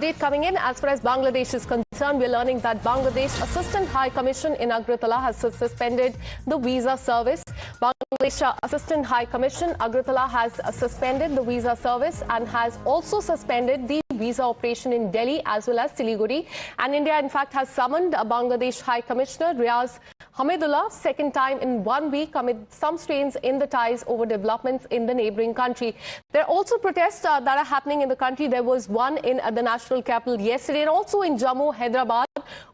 update coming in. As far as Bangladesh is concerned, we're learning that Bangladesh Assistant High Commission in Agartala has suspended the visa service. Bangladesh Assistant High Commission Agartala has suspended the visa service and has also suspended the visa operation in Delhi as well as Siliguri. And India, in fact, has summoned Bangladesh High Commissioner Riaz Hamidullah second time in 1 week amid some strains in the ties over developments in the neighboring country. There are also protests that are happening in the country. There was one in the national capital yesterday and also in Jammu, Hyderabad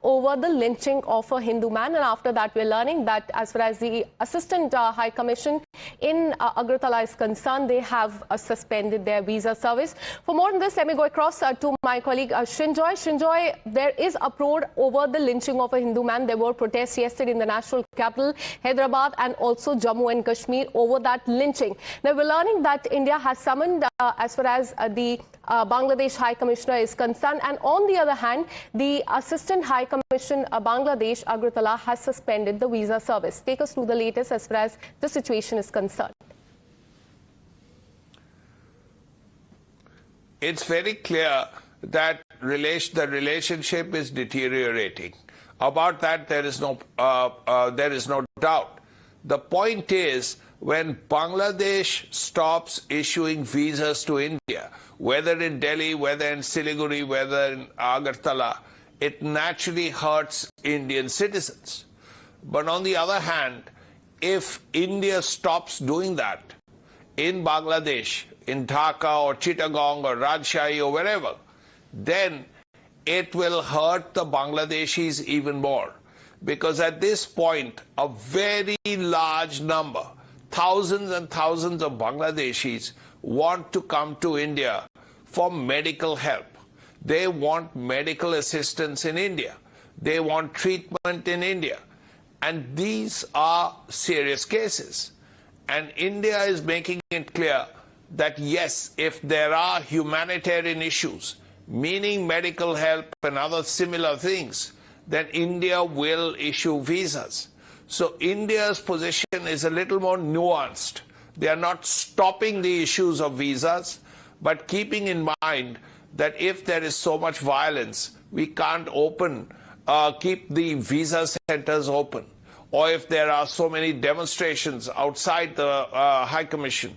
over the lynching of a Hindu man. And after that, we're learning that as far as the Assistant High Commission in Agartala is concerned, they have suspended their visa service. For more on this, let me go across to my colleague Shinjoy. Shinjoy, there is uproar over the lynching of a Hindu man. There were protests yesterday in the national capital, Hyderabad, and also Jammu and Kashmir over that lynching. Now, we're learning that India has summoned as far as the Bangladesh High Commissioner is concerned. And on the other hand, the Assistant High Commission Bangladesh, Agartala, has suspended the visa service. Take us through the latest as far as the situation is concerned. It's very clear that the relationship is deteriorating. About that, there is no doubt. The point is, when Bangladesh stops issuing visas to India, whether in Delhi, whether in Siliguri, whether in Agartala, it naturally hurts Indian citizens. But on the other hand, if India stops doing that in Bangladesh, in Dhaka or Chittagong or Rajshahi or wherever, then it will hurt the Bangladeshis even more. Because at this point, a very large number, thousands and thousands of Bangladeshis want to come to India for medical help. They want medical assistance in India. They want treatment in India. And these are serious cases. And India is making it clear that yes, if there are humanitarian issues, meaning medical help and other similar things, then India will issue visas. So India's position is a little more nuanced. They are not stopping the issues of visas, but keeping in mind that if there is so much violence, we can't keep the visa centers open. Or if there are so many demonstrations outside the High Commission.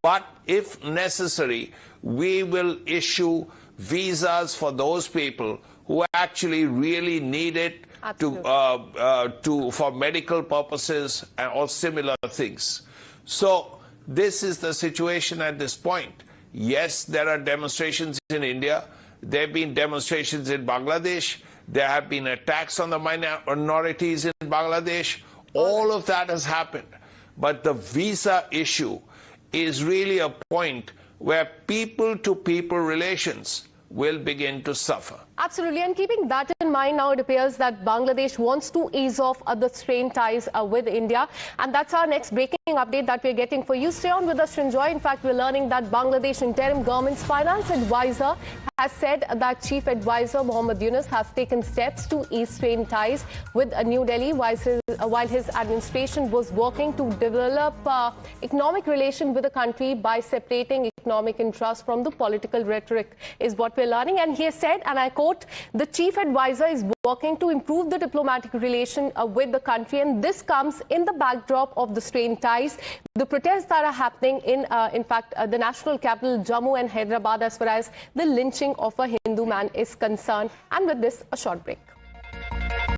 But if necessary, we will issue visas for those people who actually really need it for medical purposes or similar things. So this is the situation at this point. Yes, there are demonstrations in India. There have been demonstrations in Bangladesh. There have been attacks on the minorities in Bangladesh. All of that has happened. But the visa issue is really a point where people-to-people relations will begin to suffer. Absolutely. And keeping that in mind, now it appears that Bangladesh wants to ease off the strained ties with India. And that's our next breaking update that we're getting for you. Stay on with us, Shinjoy. In fact, we're learning that Bangladesh interim government's finance advisor has said that Chief Adviser Muhammad Yunus has taken steps to ease strained ties with New Delhi while his administration was working to develop economic relation with the country by separating economic interest from the political rhetoric, is what we're learning. And he has said, and I quote, the Chief Advisor is working to improve the diplomatic relation with the country, and this comes in the backdrop of the strained ties, the protests that are happening in fact, the national capital, Jammu and Hyderabad, as far as the lynching of a Hindu man is concerned. And with this, a short break.